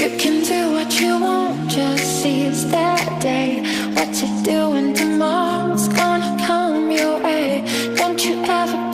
You can do what you want, just seize that day. What you're doing tomorrow's gonna come your way. Don't you ever